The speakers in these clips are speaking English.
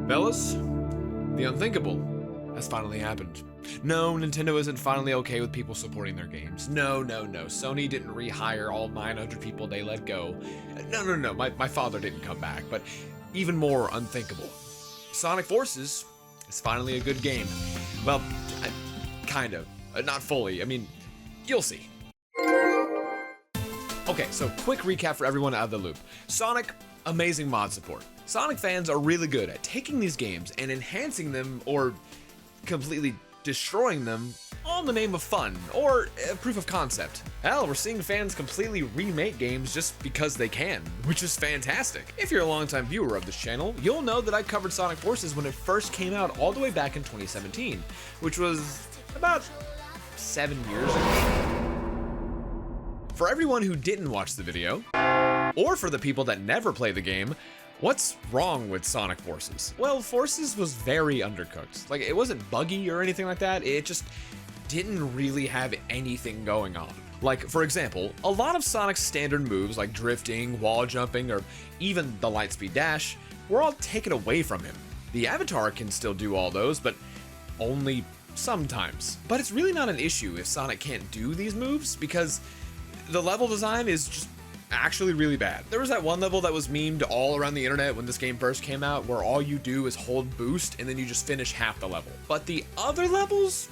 Fellas, the unthinkable has finally happened. No, Nintendo isn't finally okay with people supporting their games. No. Sony didn't rehire all 900 people they let go. No. My father didn't come back. But even more unthinkable, Sonic Forces is finally a good game. Well, kind of. Not fully. I mean, you'll see. Okay, so quick recap for everyone out of the loop. Sonic, amazing mod support. Sonic fans are really good at taking these games and enhancing them or completely destroying them all in the name of fun or proof of concept. Hell, we're seeing fans completely remake games just because they can, which is fantastic. If you're a longtime viewer of this channel, you'll know that I covered Sonic Forces when it first came out all the way back in 2017, which was about 7 years ago. For everyone who didn't watch the video, or for the people that never play the game, what's wrong with Sonic Forces? Well, Forces was very undercooked. Like, it wasn't buggy or anything like that, it just didn't really have anything going on. Like, for example, a lot of Sonic's standard moves like drifting, wall jumping, or even the lightspeed dash were all taken away from him. The Avatar can still do all those, but only sometimes. But it's really not an issue if Sonic can't do these moves, because the level design is just actually really bad. There was that one level that was memed all around the internet when this game first came out, where all you do is hold boost and then you just finish half the level. But the other levels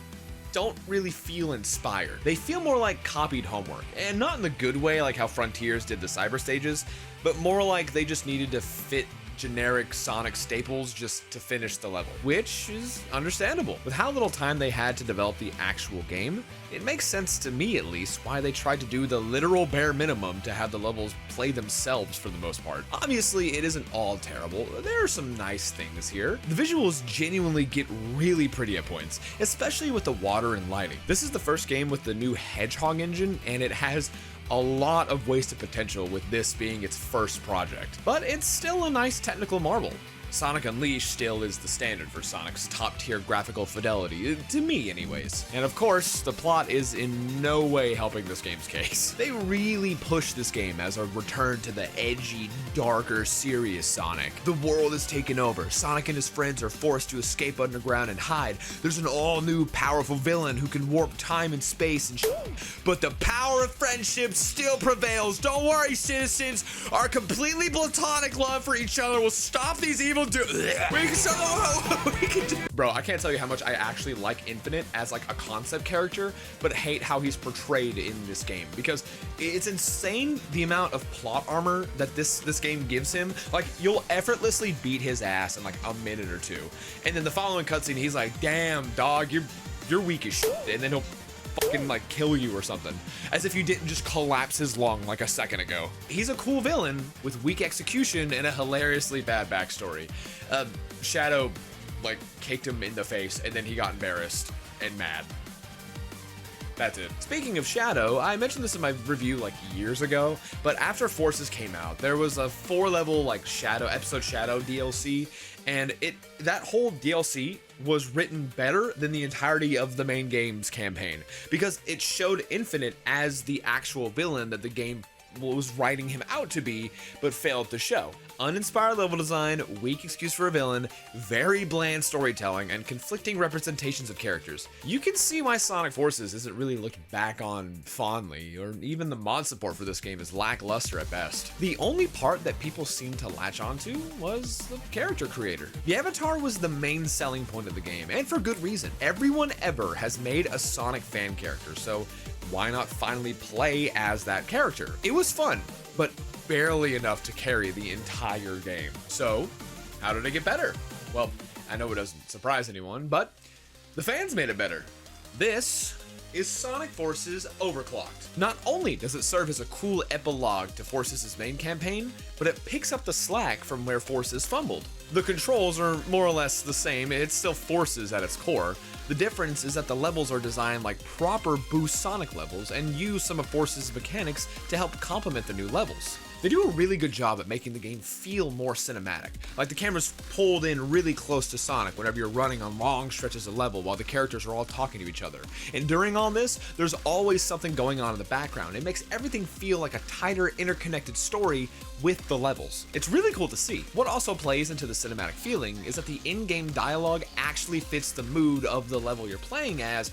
don't really feel inspired. They feel more like copied homework, and not in the good way like how Frontiers did the cyber stages, but more like they just needed to fit generic Sonic staples just to finish the level, which is understandable. With how little time they had to develop the actual game, it makes sense to me at least why they tried to do the literal bare minimum to have the levels play themselves for the most part. Obviously, it isn't all terrible. There are some nice things here. The visuals genuinely get really pretty at points, especially with the water and lighting. This is the first game with the new Hedgehog engine, and it has a lot of wasted potential with this being its first project, but it's still a nice technical marvel. Sonic Unleashed still is the standard for Sonic's top-tier graphical fidelity, to me anyways. And of course, the plot is in no way helping this game's case. They really push this game as a return to the edgy, darker, serious Sonic. The world is taken over, Sonic and his friends are forced to escape underground and hide. There's an all-new powerful villain who can warp time and space and but the power of friendship still prevails. Don't worry, citizens, our completely platonic love for each other will stop these evil Bro, I can't tell you how much I actually like Infinite as like a concept character, but hate how he's portrayed in this game, because it's insane the amount of plot armor that this game gives him. Like, you'll effortlessly beat his ass in like a minute or two, and then the following cutscene he's like, damn dog, you're weak as shit, and then he'll fucking like kill you or something, as if you didn't just collapse his lung like a second ago. He's a cool villain with weak execution and a hilariously bad backstory. Shadow like kicked him in the face and then he got embarrassed and mad. That's it. Speaking of Shadow, I mentioned this in my review like years ago, but after Forces came out, there was a 4-level like episode Shadow DLC, and that whole DLC was written better than the entirety of the main game's campaign, because it showed Infinite as the actual villain that the game was writing him out to be, but failed to show. Uninspired level design, weak excuse for a villain, very bland storytelling, and conflicting representations of characters. You can see why Sonic Forces isn't really looked back on fondly, or even the mod support for this game is lackluster at best. The only part that people seemed to latch onto was the character creator. The Avatar was the main selling point of the game, and for good reason. Everyone ever has made a Sonic fan character, so why not finally play as that character? It was fun, but barely enough to carry the entire game. So, how did it get better? Well, I know it doesn't surprise anyone, but the fans made it better. This is Sonic Forces Overclocked. Not only does it serve as a cool epilogue to Forces' main campaign, but it picks up the slack from where Forces fumbled. The controls are more or less the same, it's still Forces at its core. The difference is that the levels are designed like proper Boost Sonic levels and use some of Forces' mechanics to help complement the new levels. They do a really good job at making the game feel more cinematic. Like the camera's pulled in really close to Sonic whenever you're running on long stretches of level while the characters are all talking to each other. And during all this, there's always something going on in the background. It makes everything feel like a tighter, interconnected story with the levels. It's really cool to see. What also plays into the cinematic feeling is that the in-game dialogue actually fits the mood of the level you're playing as,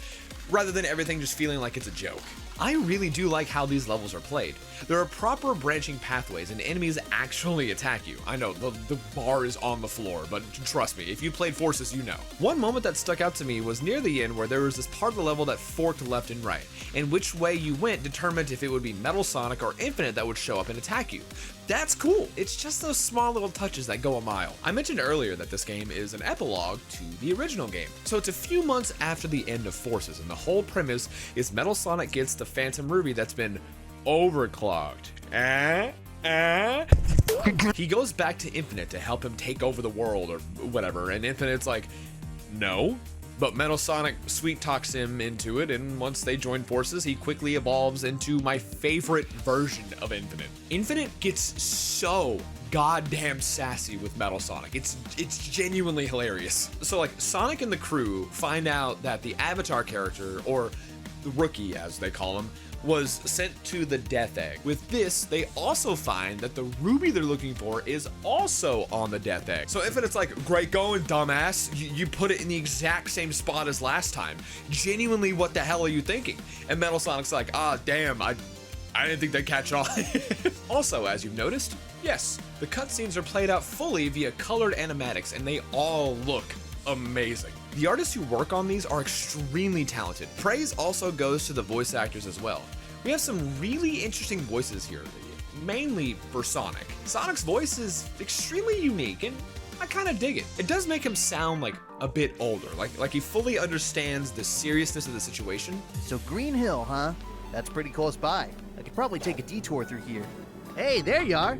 rather than everything just feeling like it's a joke. I really do like how these levels are played. There are proper branching pathways and enemies actually attack you. I know, the bar is on the floor, but trust me, if you played Forces, you know. One moment that stuck out to me was near the end where there was this part of the level that forked left and right, and which way you went determined if it would be Metal Sonic or Infinite that would show up and attack you. That's cool. It's just those small little touches that go a mile. I mentioned earlier that this game is an epilogue to the original game. So it's a few months after the end of Forces, and the whole premise is Metal Sonic gets the Phantom Ruby that's been overclocked. He goes back to Infinite to help him take over the world or whatever, and Infinite's like, no. But Metal Sonic sweet talks him into it, and once they join forces, he quickly evolves into my favorite version of Infinite. Infinite gets so goddamn sassy with Metal Sonic. It's genuinely hilarious. So like Sonic and the crew find out that the Avatar character, or the Rookie as they call him, was sent to the Death Egg. With this, they also find that the ruby they're looking for is also on the Death Egg. So Infinite's like, great going, dumbass. You put it in the exact same spot as last time. Genuinely, what the hell are you thinking? And Metal Sonic's like, ah, damn, I didn't think they'd catch on. Also, as you've noticed, yes, the cutscenes are played out fully via colored animatics, and they all look amazing. The artists who work on these are extremely talented. Praise also goes to the voice actors as well. We have some really interesting voices here, mainly for Sonic. Sonic's voice is extremely unique, and I kind of dig it. It does make him sound like a bit older, like he fully understands the seriousness of the situation. So Green Hill, huh? That's pretty close by. I could probably take a detour through here. Hey, there you are.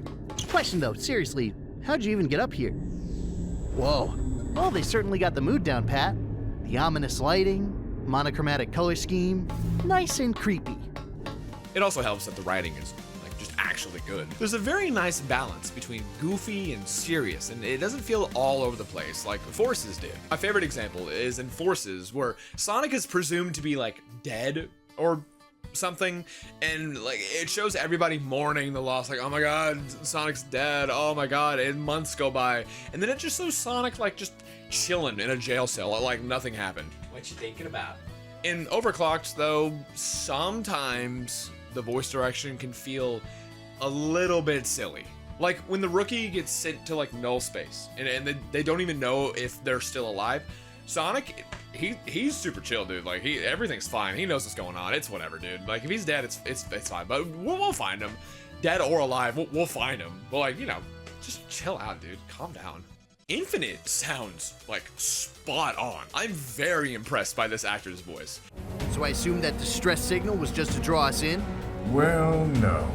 Question though, seriously, how'd you even get up here? Whoa. Well, they certainly got the mood down, Pat. The ominous lighting, monochromatic color scheme, nice and creepy. It also helps that the writing is like just actually good. There's a very nice balance between goofy and serious, and it doesn't feel all over the place like Forces did. My favorite example is in Forces, where Sonic is presumed to be like dead or something, and like it shows everybody mourning the loss, like, oh my god, Sonic's dead, oh my god, and months go by, and then it just shows Sonic like just chilling in a jail cell like nothing happened. What you thinking about? In Overclocked though, sometimes the voice direction can feel a little bit silly. Like when the Rookie gets sent to like null space and they don't even know if they're still alive. Sonic, he's super chill, dude. Like everything's fine. He knows what's going on. It's whatever, dude. Like if he's dead, it's fine. But we'll find him, dead or alive. We'll find him. But like, you know, just chill out, dude. Calm down. Infinite sounds like spot on. I'm very impressed by this actor's voice. So I assume that distress signal was just to draw us in? Well, no.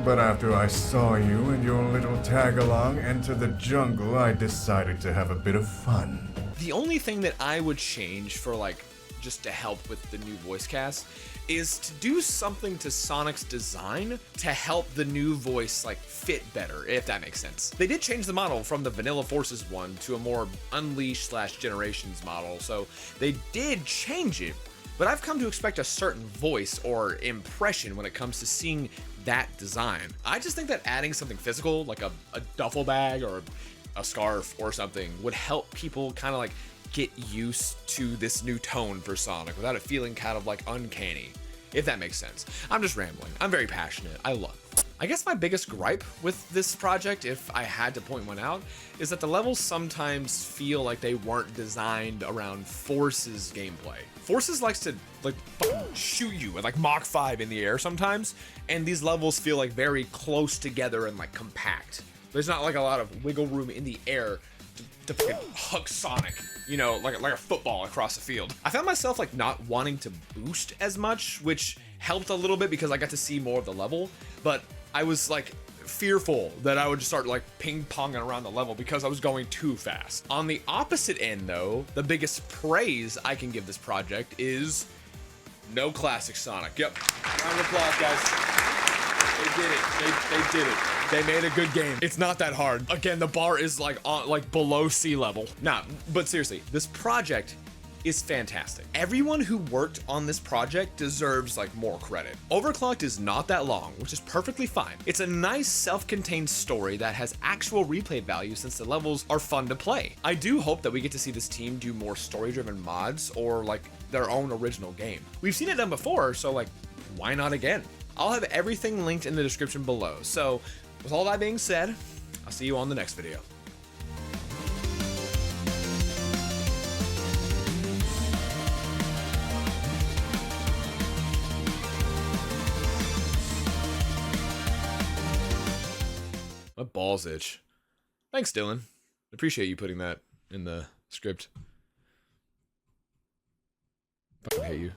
But after I saw you and your little tag-along enter the jungle, I decided to have a bit of fun. The only thing that I would change for like just to help with the new voice cast is to do something to Sonic's design to help the new voice like fit better, if that makes sense. They did change the model from the Vanilla Forces one to a more Unleashed / Generations model, so they did change it, but I've come to expect a certain voice or impression when it comes to seeing that design. I just think that adding something physical, like a duffel bag or a scarf or something, would help people kind of like get used to this new tone for Sonic without it feeling kind of like uncanny, if that makes sense. I'm just rambling. I'm very passionate. I love it. I guess my biggest gripe with this project, if I had to point one out, is that the levels sometimes feel like they weren't designed around Forces gameplay. Forces likes to like shoot you at like Mach 5 in the air sometimes, and these levels feel like very close together and like compact. There's not like a lot of wiggle room in the air to fucking hug Sonic, you know, like a football across the field. I found myself like not wanting to boost as much, which helped a little bit because I got to see more of the level, but I was like fearful that I would just start like ping-ponging around the level because I was going too fast. On the opposite end though, the biggest praise I can give this project is no classic Sonic. Yep, round of applause, guys. They did it. They did it. They made a good game. It's not that hard. Again, the bar is like below sea level. Nah, but seriously, this project is fantastic. Everyone who worked on this project deserves like more credit. Overclocked is not that long, which is perfectly fine. It's a nice self-contained story that has actual replay value since the levels are fun to play. I do hope that we get to see this team do more story-driven mods or like their own original game. We've seen it done before, so like, why not again? I'll have everything linked in the description below. So with all that being said, I'll see you on the next video. My balls itch. Thanks, Dylan. Appreciate you putting that in the script. Fucking hate you.